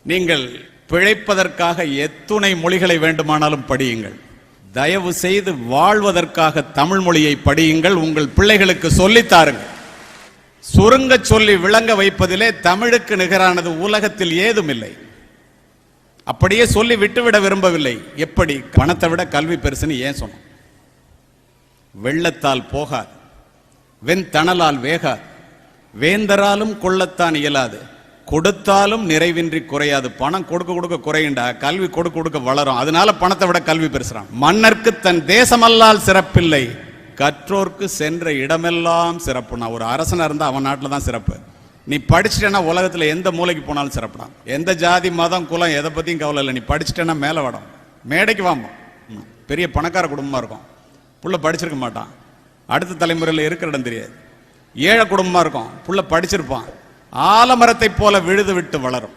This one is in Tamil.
நீங்கள் பிழைப்பதற்காக எத்துணை மொழிகளை வேண்டுமானாலும் படியுங்கள். தயவு செய்து வாழ்வதற்காக தமிழ் மொழியை படியுங்கள். உங்கள் பிள்ளைகளுக்கு சொல்லித்தாருங்கள். சுருங்க சொல்லி விளங்க வைப்பதிலே தமிழுக்கு நிகரானது உலகத்தில் ஏதும் இல்லை. அப்படியே சொல்லி விட்டுவிட விரும்பவில்லை. எப்படி? பணத்தை விட கல்வி பெருசுன்னு ஏன் சொன்னோம்? வெள்ளத்தால் போகாது, வெண்தணலால் வேகாது, வேந்தராலும் கொள்ளத்தான் இயலாது, கொடுத்தாலும் நிறைவின்றி குறையாது. பணம் கொடுக்க கொடுக்க குறையுண்டா, கல்வி கொடுக்க கொடுக்க வளரும். அதனால பணத்தை விட கல்வி பெருசுறான். மன்னர்க்கு தன் தேசமல்லால் சிறப்பில்லை, கற்றோர்க்கு சென்ற இடமெல்லாம் சிறப்புனா. ஒரு அரசனா இருந்தா அவன் நாட்டில் தான் சிறப்பு. நீ படிச்சுட்டேன்னா உலகத்துல எந்த மூலைக்கு போனாலும் சிறப்புடான். எந்த ஜாதி மதம் குலம் எதை பத்தியும் கவலை இல்லை. நீ படிச்சுட்டேன்னா மேல வடம், மேடைக்கு வாமா. பெரிய பணக்கார குடும்பமா இருக்கும், புள்ள படிச்சிருக்க மாட்டான், அடுத்த தலைமுறையில் இருக்கிற இடம் தெரியாது. ஏழை குடும்பமா இருக்கும், புள்ள படிச்சிருப்பான், ஆலமரத்தை போல விழுது விட்டு வளரும்.